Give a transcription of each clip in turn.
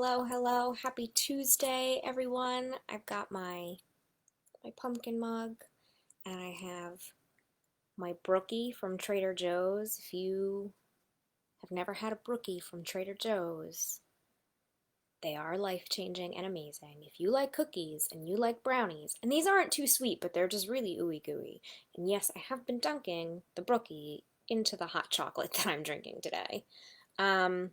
Hello. Happy Tuesday, everyone. I've got my pumpkin mug and I have my brookie from Trader Joe's. If you have never had a brookie from Trader Joe's, they are life-changing and amazing. If you like cookies and you like brownies, and these aren't too sweet, but they're just really ooey gooey. And yes, I have been dunking the brookie into the hot chocolate that I'm drinking today. Um,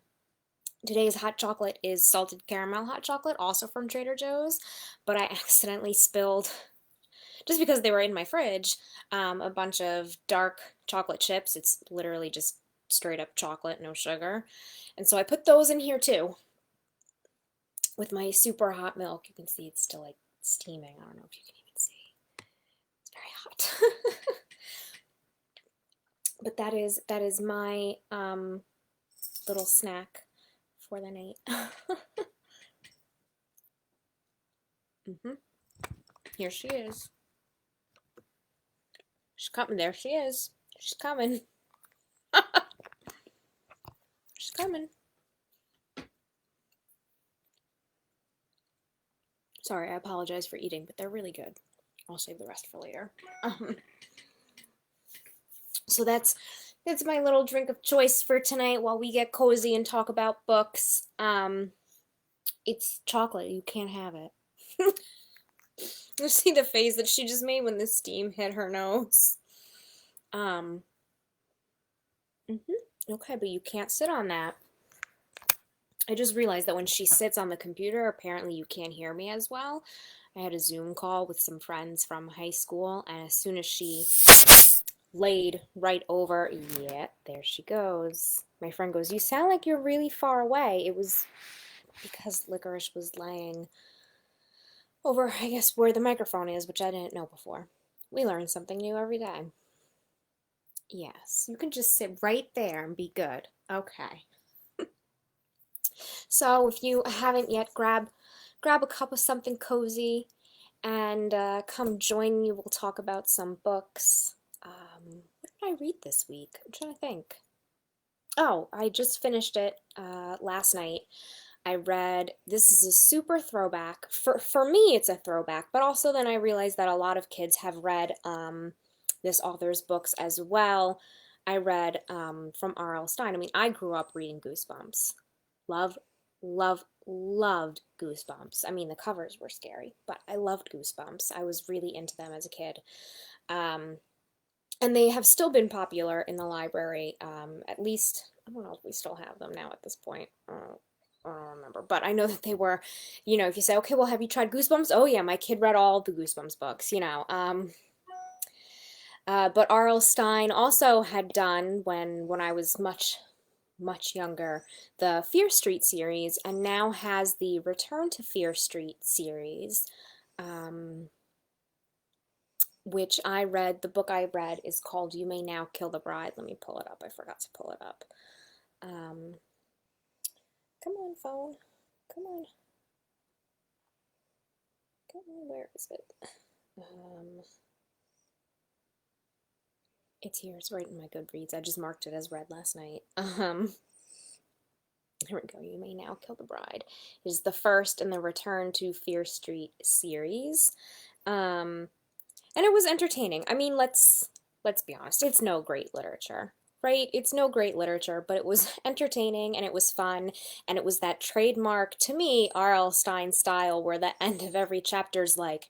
Today's hot chocolate is salted caramel hot chocolate, also from Trader Joe's, but I accidentally spilled, just because they were in my fridge, a bunch of dark chocolate chips. It's literally just straight up chocolate, no sugar. And so I put those in here too, with my super hot milk. You can see it's still like steaming. I don't know if you can even see. It's very hot. But that is my little snack for the night. hmm Here she is. She's coming. There she is. She's coming. She's coming. Sorry, I apologize for eating, but they're really good. I'll save the rest for later. Um, so that's my little drink of choice for tonight while we get cozy and talk about books. It's chocolate. You can't have it. You see the face that she just made when the steam hit her nose. Um, okay, but you can't sit on that. I just realized that when she sits on the computer, apparently you can't hear me as well. I had a Zoom call with some friends from high school, and as soon as she laid right over, yeah, there she goes. My friend goes, "You sound like you're really far away." It was because Licorice was laying over, I guess, where the microphone is, which I didn't know before. We learn something new every day. Yes, you can just sit right there and be good. Okay. So if you haven't yet, grab a cup of something cozy and come join me. We'll talk about some books. What did I read this week? I'm trying to think. Oh, I just finished it last night. I read, this is a super throwback. For me, it's a throwback, but also then I realized that a lot of kids have read this author's books as well. I read from R.L. Stine. I mean, I grew up reading Goosebumps. Love, loved Goosebumps. I mean, the covers were scary, but I loved Goosebumps. I was really into them as a kid. Um, and they have still been popular in the library. At least, I don't know if we still have them now at this point. I don't remember, but I know that they were, if you say, okay, well, have you tried Goosebumps? Oh yeah, my kid read all the Goosebumps books. But R.L. Stine also had done, when I was much younger, the Fear Street series, and now has the Return to Fear Street series, which I read. The book I read is called You May Now Kill the Bride. Let me pull it up. I forgot to pull it up. Come on, phone. Come on. Come on, where is it? It's here. It's right in my Goodreads. I just marked it as read last night. Here we go. You May Now Kill the Bride. It is the first in the Return to Fear Street series. And it was entertaining. I mean, let's be honest. It's no great literature, right? It's no great literature, but it was entertaining and it was fun, and it was that trademark, to me, R.L. Stine style where the end of every chapter's like,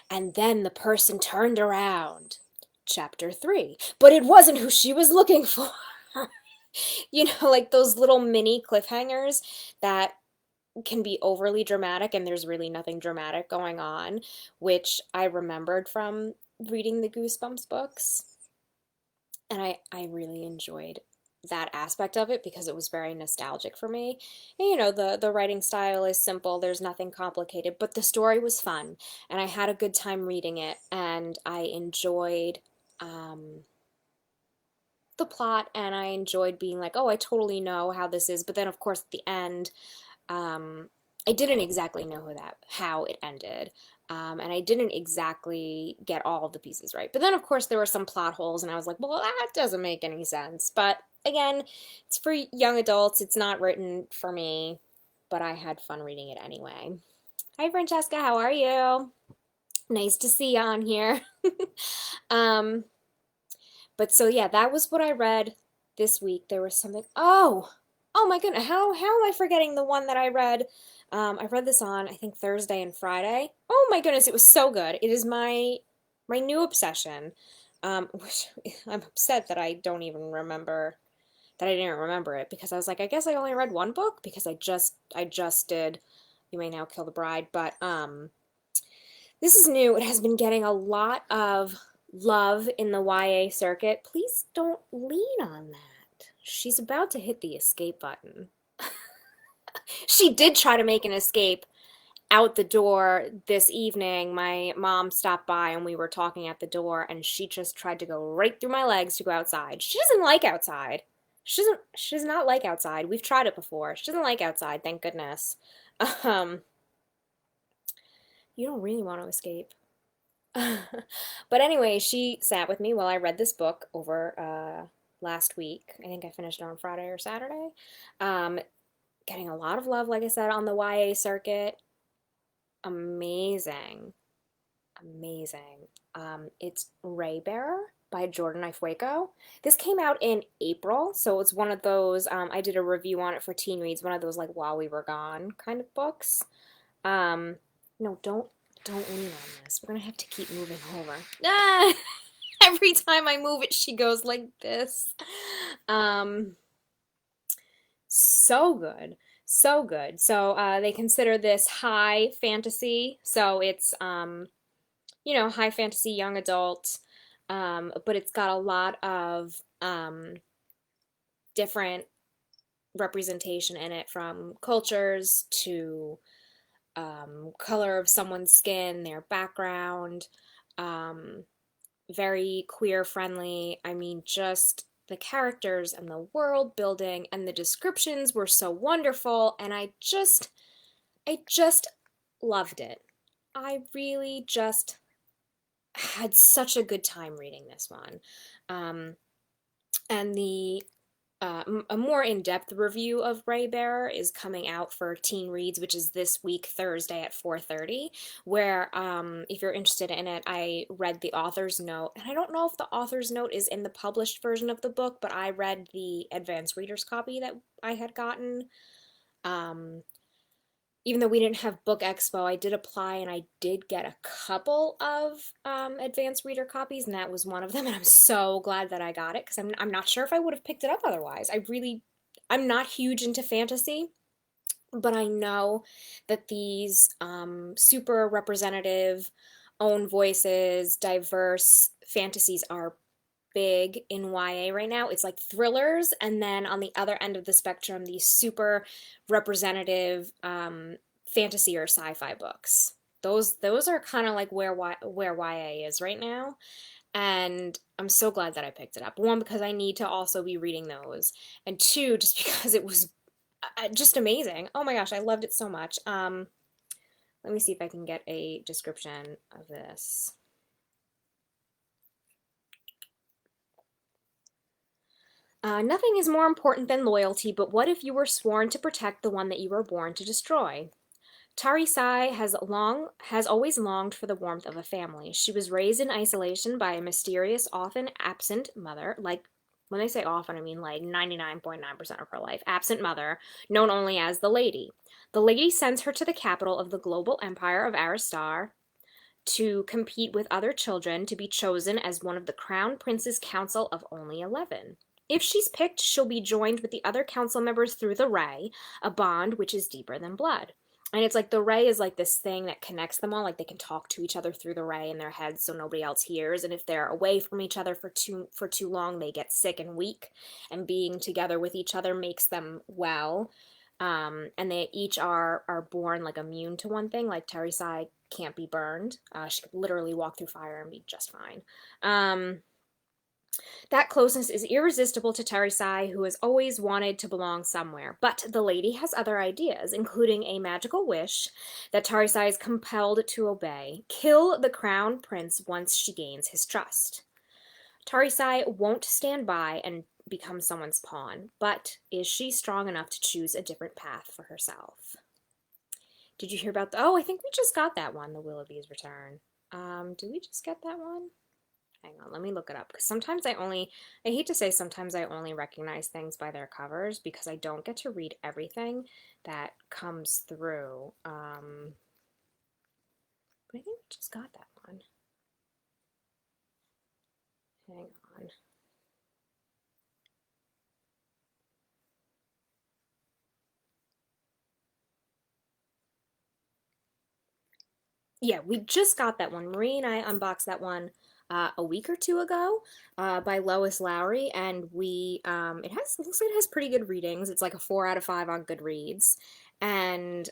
and then the person turned around. Chapter 3. But it wasn't who she was looking for. Like those little mini cliffhangers that can be overly dramatic and there's really nothing dramatic going on, which I remembered from reading the Goosebumps books. And I really enjoyed that aspect of it because it was very nostalgic for me. And the writing style is simple, there's nothing complicated, but the story was fun and I had a good time reading it, and I enjoyed the plot, and I enjoyed being like, oh, I totally know how this is. But then, of course, at the end, I didn't exactly know how it ended, and I didn't exactly get all of the pieces right. But then, of course, there were some plot holes, and I was like, well, that doesn't make any sense. But again, it's for young adults. It's not written for me. but I had fun reading it anyway. Hi, Francesca, how are you? Nice to see you on here. um, but so yeah, that was what I read this week. There was something. Oh my goodness, how am I forgetting the one that I read? I read this on I think Thursday and Friday. Oh my goodness, it was so good. It is my new obsession. Which I'm upset that I didn't remember it because I was like, I guess I only read one book because I just did You May Now Kill the Bride, but this is new. It has been getting a lot of love in the YA circuit. Please don't lean on that. She's about to hit the escape button. She did try to make an escape out the door this evening. My mom stopped by and we were talking at the door, and she just tried to go right through my legs to go outside. She doesn't like outside. She does not like outside. We've tried it before. She doesn't like outside, thank goodness. Um, you don't really want to escape. But anyway, she sat with me while I read this book over last week. I think I finished it on Friday or Saturday. Um, Getting a lot of love, like I said, on the YA circuit. Amazing. Amazing. It's Raybearer by Jordan Ifueko. This came out in April, so it's one of those, I did a review on it for Teen Reads, one of those like while we were gone kind of books. Um, no, don't lean on this. We're gonna have to keep moving over. Ah! Every time I move it, she goes like this. Um, so good. So good. So they consider this high fantasy. So it's high fantasy young adult, but it's got a lot of different representation in it, from cultures to color of someone's skin, their background, um, very queer friendly. I mean, just the characters and the world building and the descriptions were so wonderful, and I just loved it. I really just had such a good time reading this one. Um, and a more in-depth review of Raybearer is coming out for Teen Reads, which is this week, Thursday at 4:30, where if you're interested in it, I read the author's note. And I don't know if the author's note is in the published version of the book, but I read the advanced reader's copy that I had gotten. Um, Even though we didn't have Book Expo, I did apply and I did get a couple of advanced reader copies, and that was one of them. And I'm so glad that I got it because I'm not sure if I would have picked it up otherwise. I'm not huge into fantasy, but I know that these super representative, own voices, diverse fantasies are big in YA right now. It's like thrillers, and then on the other end of the spectrum, these super representative fantasy or sci-fi books. Those are kind of like where YA is right now, and I'm so glad that I picked it up. One, because I need to also be reading those, and two, just because it was just amazing. Oh my gosh, I loved it so much. Let me see if I can get a description of this. Nothing is more important than loyalty, but what if you were sworn to protect the one that you were born to destroy? Tari Sai has always longed for the warmth of a family. She was raised in isolation by a mysterious, often absent mother, like when they say often, I mean like 99.9% of her life, absent mother, known only as the Lady. The Lady sends her to the capital of the global empire of Aristar to compete with other children to be chosen as one of the Crown Prince's council of only 11. If she's picked, she'll be joined with the other council members through the Ray, a bond which is deeper than blood. And it's like the Ray is like this thing that connects them all, like they can talk to each other through the Ray in their heads so nobody else hears. And if they're away from each other for too long, they get sick and weak. And being together with each other makes them well. And they each are born like immune to one thing. Like Teresai can't be burned. She could literally walk through fire and be just fine. That closeness is irresistible to Teresai, who has always wanted to belong somewhere. But the Lady has other ideas, including a magical wish that Teresai is compelled to obey. Kill the Crown Prince once she gains his trust. Teresai won't stand by and become someone's pawn, but is she strong enough to choose a different path for herself? Did you hear about the, oh, I think we just got that one, The Willoughby's Return. Did we just get that one? Hang on, let me look it up because sometimes I hate to say sometimes I only recognize things by their covers because I don't get to read everything that comes through. But I think we just got that one. Hang on. Yeah, we just got that one. Marie and I unboxed that one a week or two ago by Lois Lowry, and it looks like it has pretty good readings. It's like a 4 out of 5 on Goodreads, and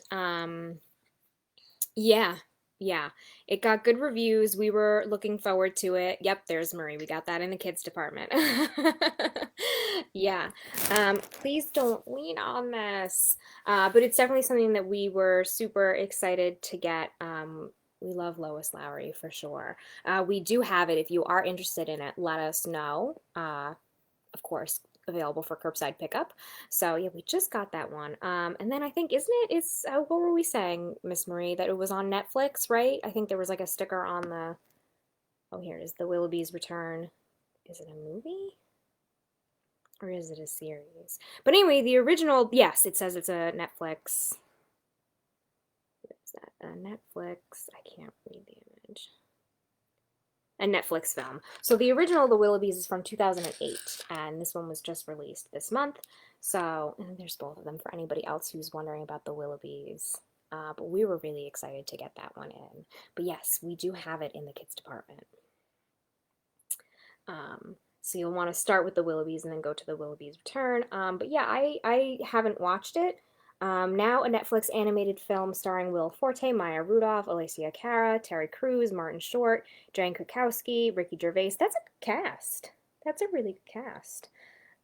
yeah, yeah, it got good reviews. We were looking forward to it. Yep, there's Marie. We got that in the kids department. Yeah. Please don't lean on this. But it's definitely something that we were super excited to get. We love Lois Lowry for sure. We do have it. If you are interested in it, let us know. Of course, available for curbside pickup. So yeah, we just got that one. And then I think, isn't it? It's what were we saying, Miss Marie? That it was on Netflix, right? I think there was like a sticker on the. Oh, here it is. The Willoughby's Return. Is it a movie? Or is it a series? But anyway, the original, yes, it says it's a Netflix. What is that? A Netflix. I can't read the image. A Netflix film. So the original The Willoughbys is from 2008, and this one was just released this month. So, and there's both of them for anybody else who's wondering about The Willoughbys. But we were really excited to get that one in. But yes, we do have it in the kids department. So you'll want to start with The Willoughbys and then go to The Willoughbys Return. But yeah, I haven't watched it. Now a Netflix animated film starring Will Forte, Maya Rudolph, Alicia Cara, Terry Crews, Martin Short, Jane Krakowski, Ricky Gervais. That's a good cast. That's a really good cast.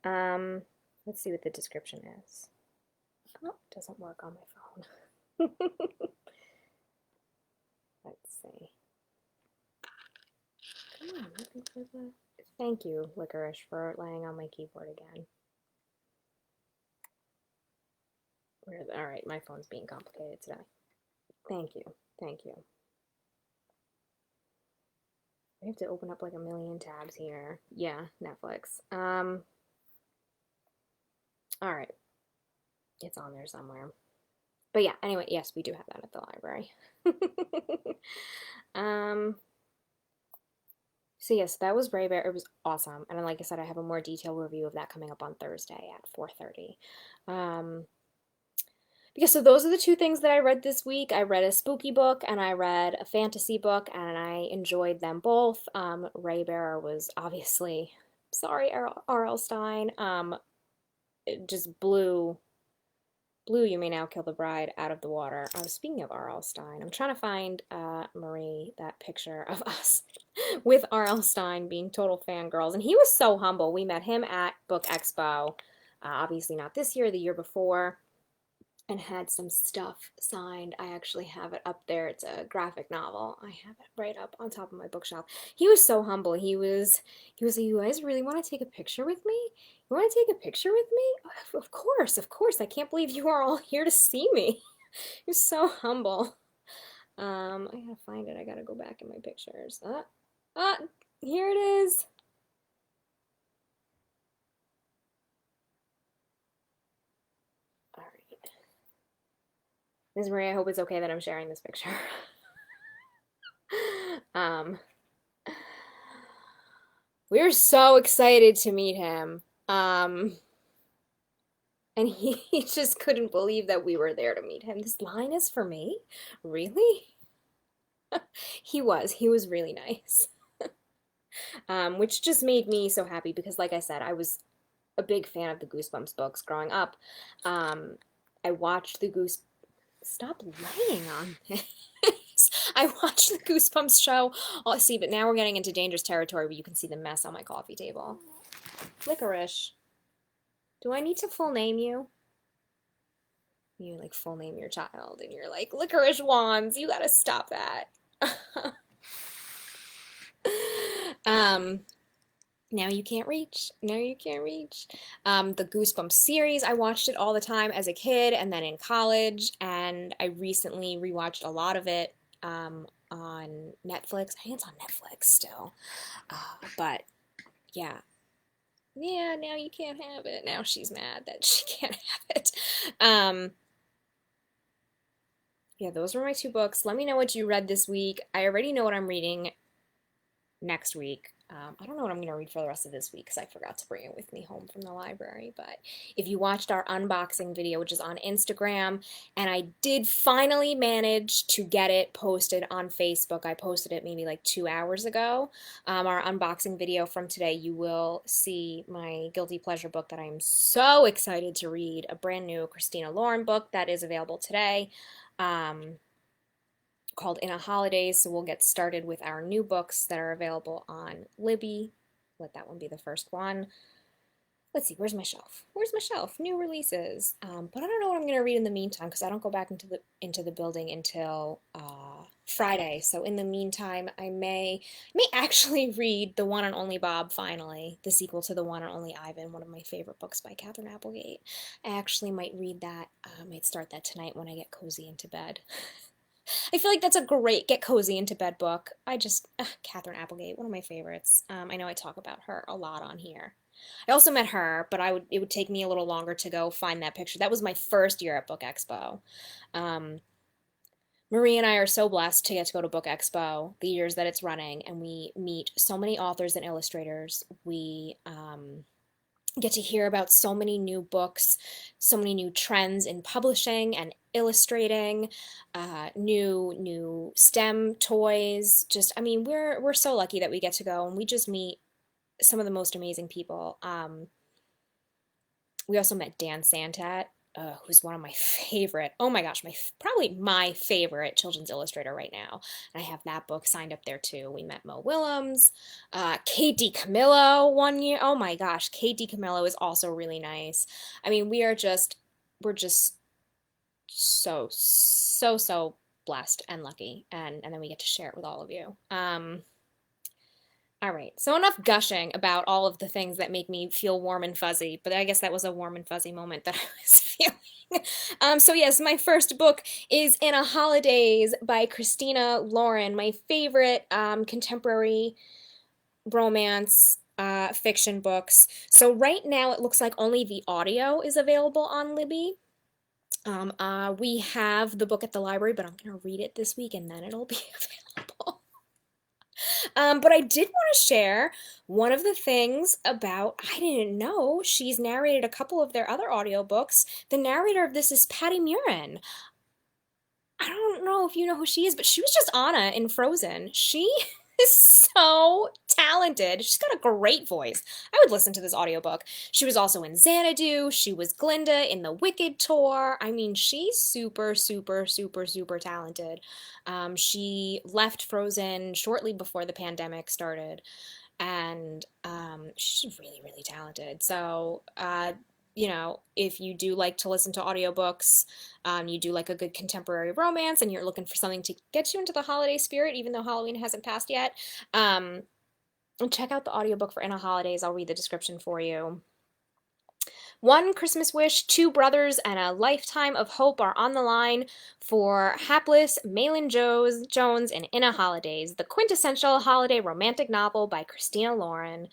Let's see what the description is. Oh, it doesn't work on my phone. Let's see. Come on, looking for the... Thank you, Licorice, for laying on my keyboard again. All right, my phone's being complicated today. Thank you. Thank you. I have to open up like a million tabs here. Yeah, Netflix. All right. It's on there somewhere. But yeah, anyway, yes, we do have that at the library. um, so yes, that was Brave Bear. It was awesome. And like I said, I have a more detailed review of that coming up on Thursday at 4:30. Because so those are the two things that I read this week. I read a spooky book and I read a fantasy book, and I enjoyed them both. Ray Bear was obviously, sorry, R.L. Stein, it just blew You May Now Kill the Bride out of the water. Speaking of R.L. Stein, I'm trying to find, Marie, that picture of us with R.L. Stein being total fangirls. And he was so humble. We met him at Book Expo, obviously not this year, the year before, and had some stuff signed. I actually have it up there. It's a graphic novel. I have it right up on top of my bookshelf. He was so humble. He was like, "You guys really want to take a picture with me? You want to take a picture with me? Of course, of course. I can't believe you are all here to see me." He was so humble. I gotta find it. I gotta go back in my pictures. Here it is. All right. Ms. Marie, I hope it's okay that I'm sharing this picture. um, we were so excited to meet him. And he just couldn't believe that we were there to meet him. This line is for me? Really? He was really nice. Which just made me so happy because, like I said, I was a big fan of the Goosebumps books growing up. I watched the Stop laying on this. I watched the Goosebumps show. Oh, see, but now we're getting into dangerous territory where you can see the mess on my coffee table. Licorice. Do I need to full name you? You like full name your child, and you're like, Licorice Wands, you gotta stop that. um, Now you can't reach. Now you can't reach. The Goosebumps series, I watched it all the time as a kid and then in college, and I recently rewatched a lot of it on Netflix. I think it's on Netflix still. But yeah. Yeah, now you can't have it. Now she's mad that she can't have it. Um, yeah, those were my two books. Let me know what you read this week. I already know what I'm reading next week. I don't know what I'm going to read for the rest of this week because I forgot to bring it with me home from the library. But if you watched our unboxing video, which is on Instagram, and I did finally manage to get it posted on Facebook. I posted it maybe like 2 hours ago. Our unboxing video from today, you will see my guilty pleasure book that I'm so excited to read, a brand new Christina Lauren book that is available today. Called In a Holidays. So we'll get started with our new books that are available on Libby. Let that one be the first one. Let's see, where's my shelf? Where's my shelf? New releases. But I don't know what I'm going to read in the meantime because I don't go back into the building until Friday. So in the meantime, I may actually read The One and Only Bob finally, the sequel to The One and Only Ivan, one of my favorite books by Catherine Applegate. I actually might read that. I might start that tonight when I get cozy into bed. I feel like that's a great get cozy into bed book. Catherine Applegate, one of my favorites. I know I talk about her a lot on here. I also met her, but it would take me a little longer to go find that picture. That was my first year at Book Expo. Um, Marie and I are so blessed to get to go to Book Expo the years that it's running, and we meet so many authors and illustrators. We get to hear about so many new books, so many new trends in publishing and illustrating, new STEM toys. Just, I mean, we're so lucky that we get to go and we just meet some of the most amazing people. We also met Dan Santat, who's one of my favorite, oh my gosh, probably my favorite children's illustrator right now. And I have that book signed up there too. We met Mo Willems, Kate DiCamillo one year. Oh my gosh, Kate DiCamillo is also really nice. I mean, we're just so blessed and lucky, and then we get to share it with all of you. All right, so enough gushing about all of the things that make me feel warm and fuzzy, but I guess that was a warm and fuzzy moment that I was feeling. So yes, my first book is In a Holidays by Christina Lauren, my favorite contemporary romance fiction books. So right now it looks like only the audio is available on Libby. We have the book at the library, but I'm going to read it this week and then it'll be available. But I did want to share one of the things about, I didn't know, she's narrated a couple of their other audiobooks. The narrator of this is Patty Murin. I don't know if you know who she is, but she was just Anna in Frozen. She is so talented. She's got a great voice. I would listen to this audiobook. She was also in Xanadu. She was Glinda in the Wicked tour. I mean, she's super talented. She left Frozen shortly before the pandemic started, and she's really talented. So, if you do like to listen to audiobooks, you do like a good contemporary romance, and you're looking for something to get you into the holiday spirit, even though Halloween hasn't passed yet, check out the audiobook for In a Holidays. I'll read the description for you. One Christmas wish, two brothers, and a lifetime of hope are on the line for hapless Malin Jones in a Holidays, the quintessential holiday romantic novel by Christina Lauren.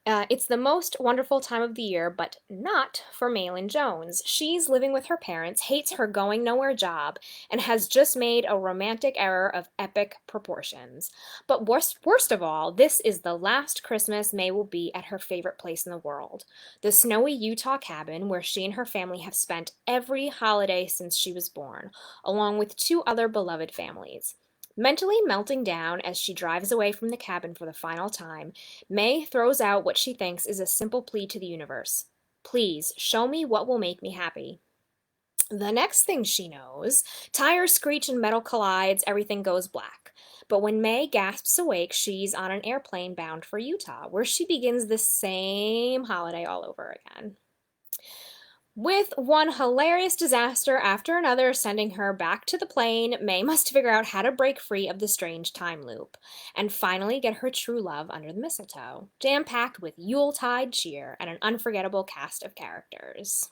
It's the most wonderful time of the year, but not for Malin Jones. She's living with her parents, hates her going nowhere job, and has just made a romantic error of epic proportions. But worst of all, this is the last Christmas May will be at her favorite place in the world, the snowy Utah cabin where she and her family have spent every holiday since she was born, along with two other beloved families. Mentally melting down as she drives away from the cabin for the final time, May throws out what she thinks is a simple plea to the universe. Please, show me what will make me happy. The next thing she knows, tires screech and metal collides, everything goes black. But when May gasps awake, she's on an airplane bound for Utah, where she begins the same holiday all over again. With one hilarious disaster after another sending her back to the plane, May must figure out how to break free of the strange time loop and finally get her true love under the mistletoe, jam-packed with Yuletide cheer and an unforgettable cast of characters.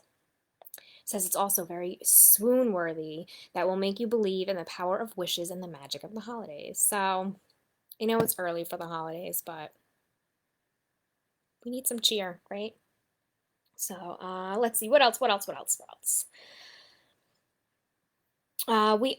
Says it's also very swoon-worthy that will make you believe in the power of wishes and the magic of the holidays. So, I know it's early for the holidays, but we need some cheer, right? So, let's see. What else? We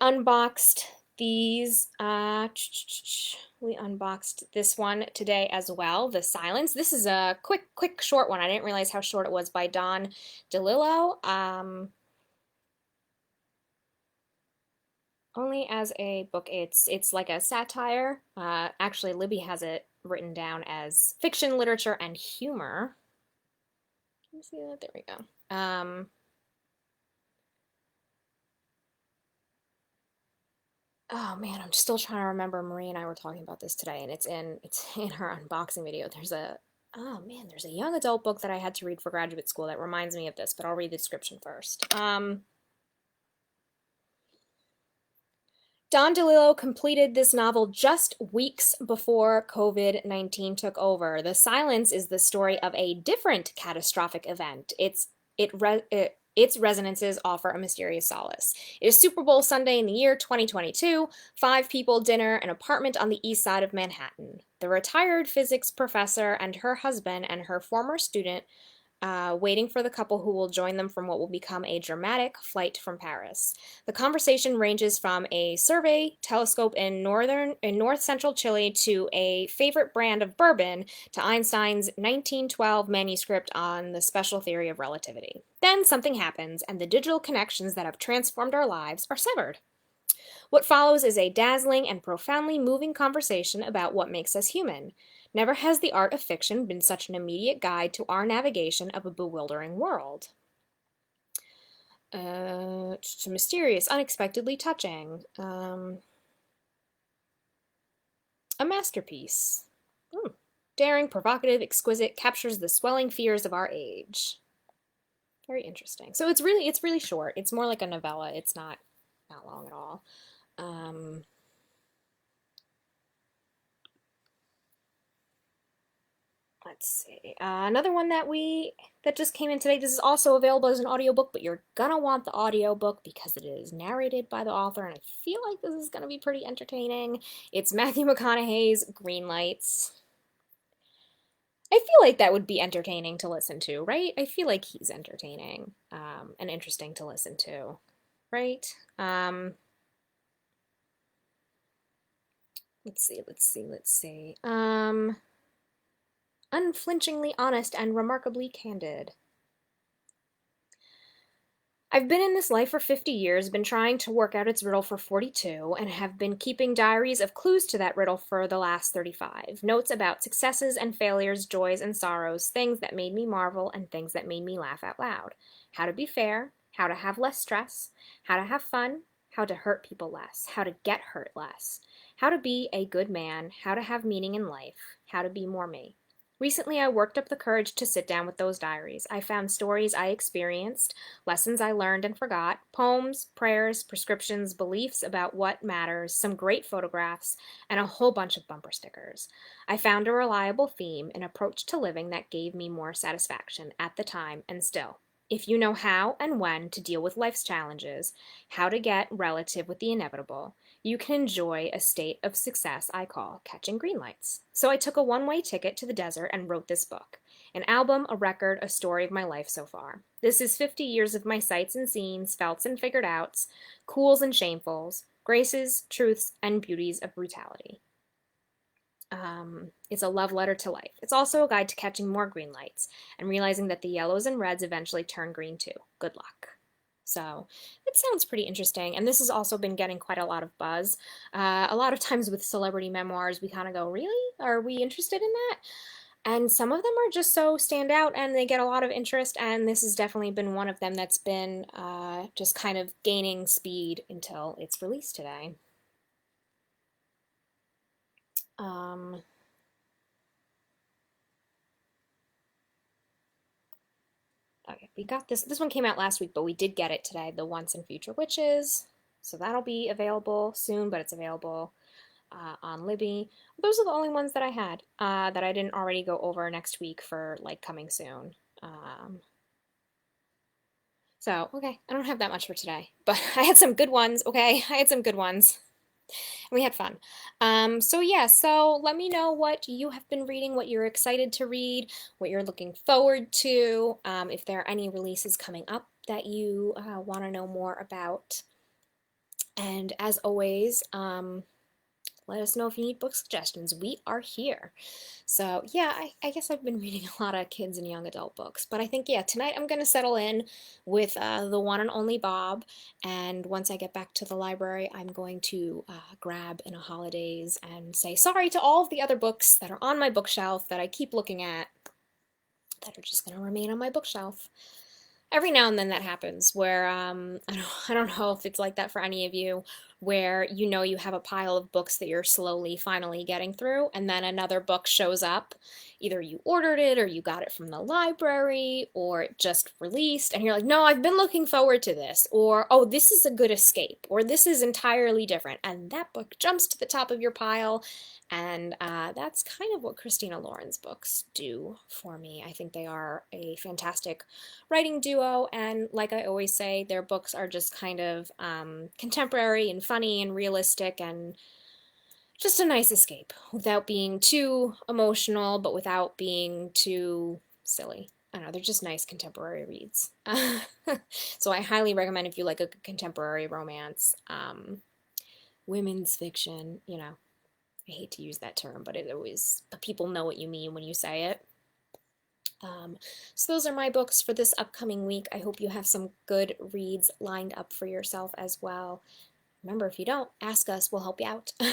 unboxed these. We unboxed this one today as well. The Silence. This is a quick, short one. I didn't realize how short it was, by Don DeLillo. Only as a book. It's like a satire. Actually, Libby has it written down as fiction, literature, and humor. Can you see that? There we go. Oh man, I'm still trying to remember. Marie and I were talking about this today, and it's in her unboxing video. There's a young adult book that I had to read for graduate school that reminds me of this, but I'll read the description first. Don DeLillo completed this novel just weeks before COVID-19 took over. The Silence is the story of a different catastrophic event. Its resonances offer a mysterious solace. It is Super Bowl Sunday in the year 2022, 5 people, dinner, an apartment on the east side of Manhattan. The retired physics professor and her husband and her former student waiting for the couple who will join them from what will become a dramatic flight from Paris. The conversation ranges from a survey telescope in north central Chile to a favorite brand of bourbon to Einstein's 1912 manuscript on the special theory of relativity. Then something happens, and the digital connections that have transformed our lives are severed. What follows is a dazzling and profoundly moving conversation about what makes us human. Never has the art of fiction been such an immediate guide to our navigation of a bewildering world. Mysterious, unexpectedly touching. A masterpiece. Daring, provocative, exquisite, captures the swelling fears of our age. Very interesting. So it's really short. It's more like a novella. It's not long at all. Let's see. Another one that just came in today. This is also available as an audiobook, but you're gonna want the audiobook because it is narrated by the author, and I feel like this is gonna be pretty entertaining. It's Matthew McConaughey's Green Lights. I feel like that would be entertaining to listen to, right? I feel like he's entertaining, and interesting to listen to, right? Let's see. Unflinchingly honest and remarkably candid. I've been in this life for 50 years, been trying to work out its riddle for 42, and have been keeping diaries of clues to that riddle for the last 35. Notes about successes and failures, joys and sorrows, things that made me marvel and things that made me laugh out loud. How to be fair, how to have less stress, how to have fun, how to hurt people less, how to get hurt less, how to be a good man, how to have meaning in life, how to be more me. Recently, I worked up the courage to sit down with those diaries. I found stories I experienced, lessons I learned and forgot, poems, prayers, prescriptions, beliefs about what matters, some great photographs, and a whole bunch of bumper stickers. I found a reliable theme, an approach to living that gave me more satisfaction at the time and still. If you know how and when to deal with life's challenges, how to get relative with the inevitable, you can enjoy a state of success I call catching green lights. So I took a one-way ticket to the desert and wrote this book. An album, a record, a story of my life so far. This is 50 years of my sights and scenes, felts and figured outs, cools and shamefuls, graces, truths, and beauties of brutality. It's a love letter to life. It's also a guide to catching more green lights and realizing that the yellows and reds eventually turn green too. Good luck. So it sounds pretty interesting, and this has also been getting quite a lot of buzz. A lot of times with celebrity memoirs, we kind of go, really? Are we interested in that? And some of them are just so stand out and they get a lot of interest, and this has definitely been one of them that's been just kind of gaining speed until it's released today. Okay, we got this. This one came out last week, but we did get it today, The Once and Future Witches. So that'll be available soon, but it's available on Libby. Those are the only ones that I had that I didn't already go over next week for like coming soon. So, okay, I don't have that much for today, but I had some good ones, okay? I had some good ones. And we had fun. So yeah, so let me know what you have been reading, what you're excited to read, what you're looking forward to, if there are any releases coming up that you want to know more about. And as always, let us know if you need book suggestions. We are here. So yeah, I guess I've been reading a lot of kids and young adult books, but I think, yeah, tonight I'm going to settle in with The One and Only Bob, and once I get back to the library, I'm going to grab In a Holidays and say sorry to all of the other books that are on my bookshelf that I keep looking at that are just going to remain on my bookshelf. Every now and then that happens where I don't know if it's like that for any of you, where you know you have a pile of books that you're slowly finally getting through, and then another book shows up. Either you ordered it or you got it from the library or it just released and you're like, no, I've been looking forward to this, or oh, this is a good escape, or this is entirely different, and that book jumps to the top of your pile. And that's kind of what Christina Lauren's books do for me. I think they are a fantastic writing duo, and like I always say, their books are just kind of contemporary and funny and realistic and just a nice escape without being too emotional, but without being too silly. I don't know, they're just nice contemporary reads. So I highly recommend if you like a contemporary romance, women's fiction, you know, I hate to use that term, but people know what you mean when you say it. So those are my books for this upcoming week. I hope you have some good reads lined up for yourself as well. Remember, if you don't, ask us. We'll help you out. All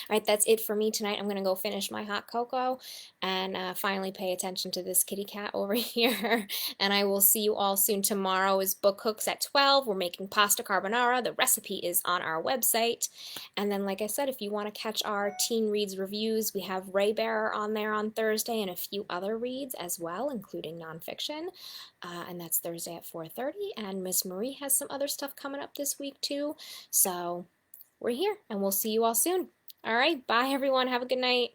right, that's it for me tonight. I'm going to go finish my hot cocoa and finally pay attention to this kitty cat over here. And I will see you all soon. Tomorrow is Book Hooks at 12. We're making pasta carbonara. The recipe is on our website. And then, like I said, if you want to catch our Teen Reads reviews, we have Ray Bearer on there on Thursday and a few other reads as well, including nonfiction. And that's Thursday at 4:30. And Miss Marie has some other stuff coming up this week too. So we're here, and we'll see you all soon. All right, bye everyone. Have a good night.